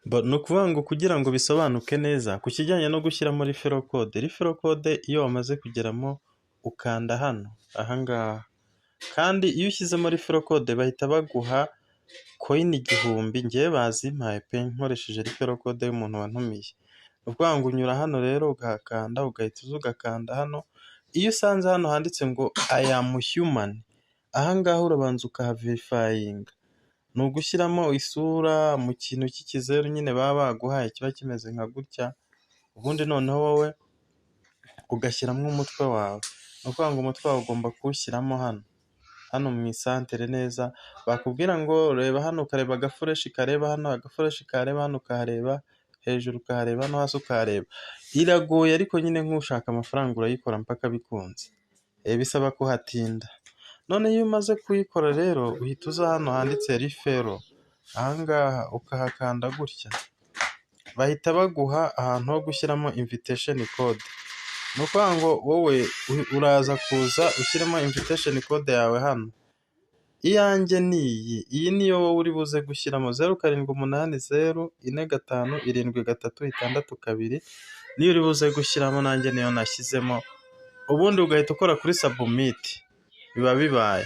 Ni ukuvuga ngo kugira ngo bisobanuke neza ku kijyanye no gushyiramo referral code, referral code iyo wamaze kugeramo ukanda hano aha ngaha, kandi iyo ushyizemo referral code bahita baguha coin 1000, njyewe bazimpaye pe nkoresheje referral code y'umuntu wantumiye. Ni ukuvuga ngo unyura hano rero ugahakanda, ugahita uza ugakanda hano, iyo usanze hano handitse ngo I am human, aha ngaha urabanza ukahaverifayinga, ni ugushyiramo isura mu kintu cy'ikizeru nyine baba baguhaye kiba kimeze nka gutya, ubundi noneho wowe ugashyiramo umutwe wawe. Ni ukuvuga ngo umutwe wawe ugomba kuwushyiramo hano mu isantere neza, bakubwira ngo reba hano ukareba agafureshi kareba hano, agafureshi kareba hano ukahareba, hejuru ukahareba no hasi ukahareba. Iragoye ariko nyine nk'ushaka amafaranga urayikora mpaka bikunze, bisaba kuhatinda. None iyo umaze kuyikora rero uhita uza hano handitse referral, aha ngaha ukahakanda gutya, bahita baguha ahantu ho gushyiramo invitation code. Ni ukuvuga ngo wowe uraza kuza ushyiremo invitation code yawe hano, iyanjye ni iyi niyo wowe uri buze gushyiramo 0780457362, niyo uri buze gushyiramo, nanjye niyo nashyizemo, ubundi ugahita ukora kuri submit, biba bibaye.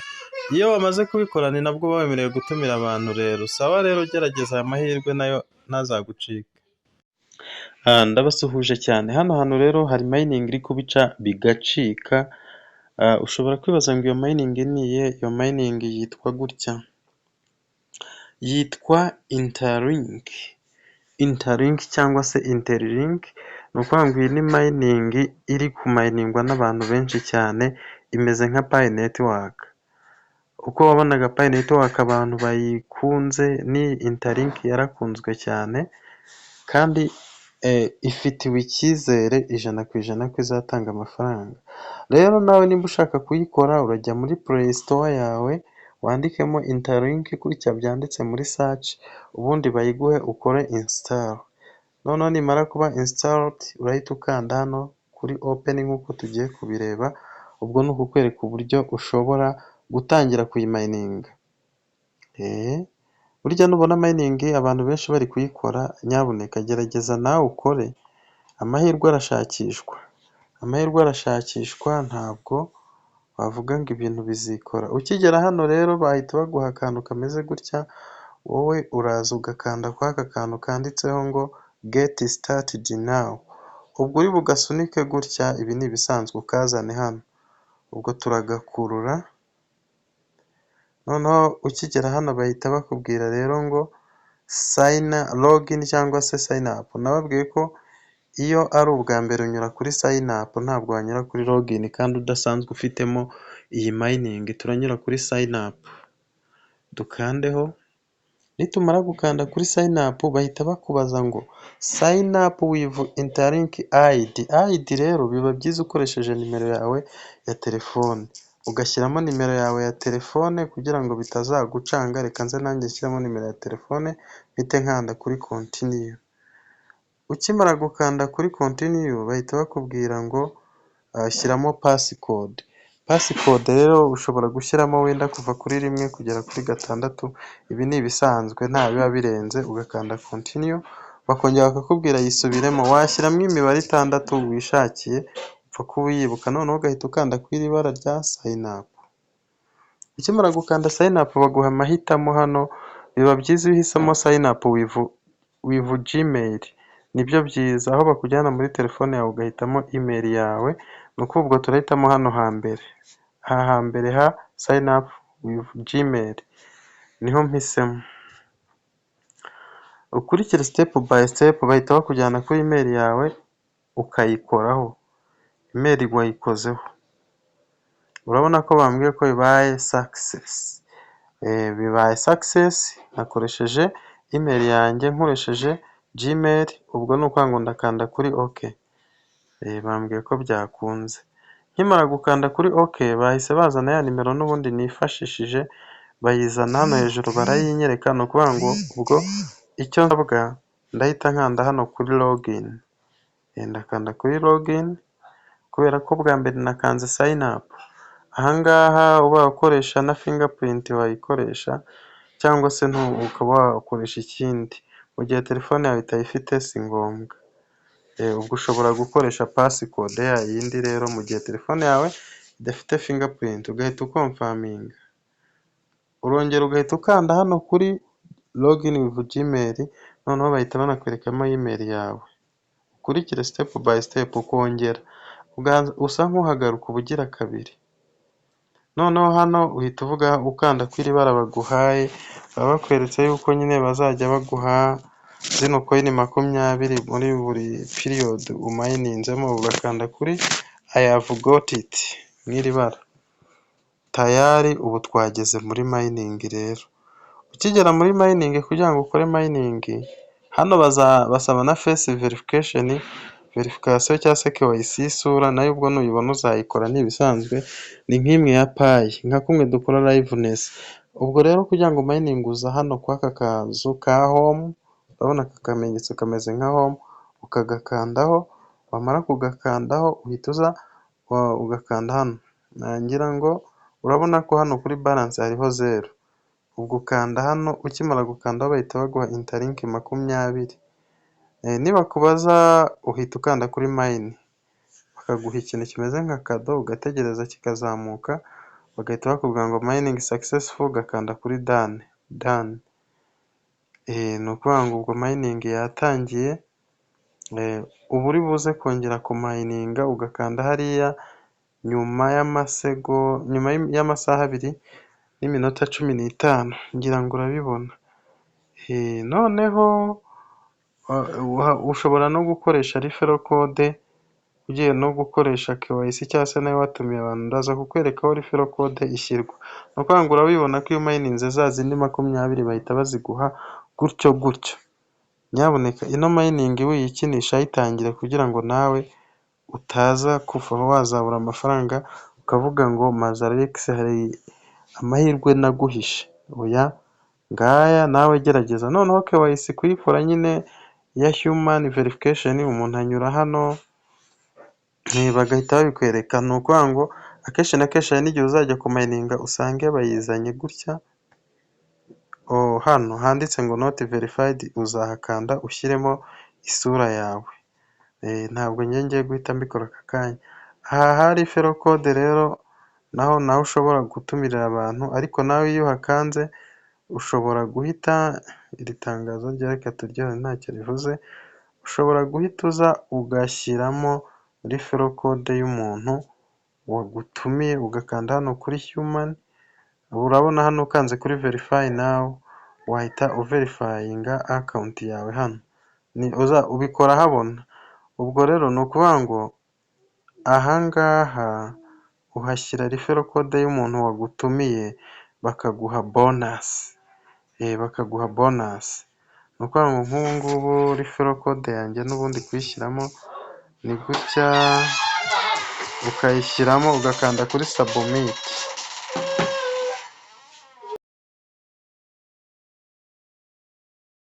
Iyo wamaze kubikora ni nabwo uba wemerewe gutumira abantu rero. Sawa rero, gerageza aya mahirwe nayo ntazagucika. Ndabasuhuje cyane. Hano hantu rero hari mining iri kubica bigacika. Ushobora kwibaza ngo iyo mining ni iyihe? Iyo mining yitwa gutya, yitwa Interlink. Interlink cyangwa se Interlink, ni ukuvuga ngo iyi ni mining iri kumayiningwa n'abantu benshi cyane, imeze nka Pi network. Uko wabonaga Pi network abantu bayikunze, ni Interlink yarakunzwe cyane kandi ifitiwe icyizere 100% ko izatanga amafaranga. Rero nawe nimba ushaka kuyikora urajya muri Play Store yawe wandikemo Interlink gutya byanditse muri search, ubundi bayiguhe ukore install. Noneho nimara kuba installed urahita ukanda hano kuri open nk'uko tugiye kubireba, ubwo ni ukukwereka uburyo ushobora gutangira kuyimayininga. Burya nubona mining abantu benshi bari kuyikora, nyabuneka gerageza nawe ukore, amahirwe arashakishwa. Amahirwe arashakishwa, ntabwo wavuga ngo ibintu bizikora. Ukigera hano rero bahita baguha akantu kameze gutya, wowe uraza ugakanda kwa aka kantu kanditseho ngo get started now. Ubwo uri bugasunike gutya, ibi ni ibisanzwe, ukazane hano, ubwo turagakurura. Noneho ukigera hano bahita bakubwira rero ngo login cyangwa se sign up. Nababwiye ko iyo ari ubwa mbere unyura kuri sign up, ntabwo wanyura kuri login kandi udasanzwe ufitemo iyi mining. Turanyura kuri sign up, dukandeho. Nitumara gukanda kuri sign up bahita bakubaza ngo sign up with Interlink ID. ID rero biba byiza ukoresheje nimero yawe ya telefone, ugashyiramo nimero yawe ya telefone kugira ngo bitazagucanga. Reka nze nanjye nshyiramo nimero ya telefone, mpite nkanda kuri continue. Ukimara gukanda kuri continue bahita bakubwira ngo shyiramo passcode. Passcode rero ushobora gushyiramo wenda kuva kuri 1 kugera kuri 6. Ibi ni ibisanzwe nta biba birenze, ugakanda continue, bakongera bakakubwira yisubiremo. Washyiramo imibare 6 wishakiye upfa kuba uyibuka, noneho ugahita ukanda kuri iri bara rya sign up. Ukimara gukanda sign up baguha amahitamo hano, biba byiza iyo uhisemo sign up with Gmail, nibyo byiza, aho bakujyana muri telefone yawe ugahitamo email yawe. Nuko ubwo turahitamo hano hambere, hambere ha sign up with Gmail, niho mpisemo. Ukurikira step by step, bahita bakujyana kuri email yawe ukayikoraho. Email wayikozeho, urabona ko bambwiye ko bibaye success. Bibaye success, nakoresheje email yanjye nkoresheje Gmail, ubwo ni ukuvuga ngo ndakanda kuri OK. Bambwiye ko byakunze. Nkimara gukanda kuri OK bahise bazana ya nimero n'ubundi nifashishije, bayizana hano hejuru barayinyereka. Ni ukuvuga ngo ubwo icyo nsabwa ndahita nkanda hano kuri login. Ndakanda kuri login kubera ko bwa mbere nakanze sign up. Ahangaha uba ukoresha na fingerprint wayikoresha, cyangwa se ukaba wakoresha ikindi. mu gihe telefone yawe itayifite si ngombwa. Ubwo ushobora gukoresha passcode ya yindi rero mu gihe telefone yawe idafite fingerprint, ugahita ukomfaminga, urongera ugahita ukanda hano kuri login with Gmail, noneho bahita banakwerekamo email yawe, ukurikire step by step, ukongera usa nk'uhagaruka ubugira kabiri, noneho hano uhita uvuga ukanda kw'iri bara baguhaye, baba bakweretse yuko nyine bazajya baguha zino coin 20 muri buri period umayininzemo, ugakanda kuri I have got it mw'iri bara, tayari ubu twageze muri mining. Rero ukigera muri mining, kugira ngo ukore mining hano basaba na face verification cyangwa se KYC y'isura, nayo ubwo nuyibona uzayikora n'ibisanzwe, ni nk'imwe ya payi, nka kumwe dukora liveness. Ubwo rero kugira ngo mining uza hano kw'aka kazu ka home, urabona aka kamenyetso kameze nka home, ukagakandaho, wamara kugakandaho uhita uza ugakanda hano, ngira ngo urabona ko hano kuri balance hariho 0, ubwo ukanda hano, ukimara gukandaho bahita baguha interlink 20. Nibakubaza uhita ukanda kuri mine, bakaguha ikintu kimeze nka kado, ugategereza kikazamuka, bagahita bakubwira ngo mining successful, ugakanda kuri done. Ni ukuvuga ngo ubwo mining yatangiye, uba uri buze kongera kumayininga, ugakanda hariya nyuma y'amasaha 2:15, ngira ngo urabibona. Noneho ushobora no gukoresha referral code, ugiye no gukoresha KYC cyangwa se nawe watumiye abantu, ndaza kukwereka aho referral code ishyirwa. Ni ukuvuga ngo urabibona ko iyo umayininze za zindi 20 bahita baziguha gutyo. Nyabuneka ino mining wiyikinisha ayitangire, kugira ngo nawe utaza kuva wazabura amafaranga ukavuga ngo Mazalex hari amahirwe naguhishe. Oya, ngaya nawe gerageza. Noneho KYC kuyikora nyine ya human verification, umuntu anyura hano bagahita babikwereka. Ni ukuvuga ngo akenshi na kenshi hari n'igihe uzajya kumayininga usange bayizanye gutya, hano handitse ngo not verified, uzahakanda ushyiremo isura yawe. Ntabwo ngiye guhita mbikora aka kanya. Aha hari referral code rero naho ushobora gutumirira abantu, ariko nawe iyo uhakanze ushobora guhita, iri tangazo reka turyohe ntacyo rivuze, ushobora guhita uza ugashyiramo referral code y'umuntu wagutumiye, ugakanda hano kuri human. Urabona hano ukanze kuri verify now, wahita uverifyinga account yawe hano, ubikora habona. Ubwo rero ni ukuvuga ngo ahangaha uhashyira referral code y'umuntu wagutumiye, bakaguha bonus. Ni ukuvuga ngo nk'ubu ngubu referral code yanjye n'ubundi kuyishyiramo ni gutya, ukayishyiramo ugakanda kuri submit.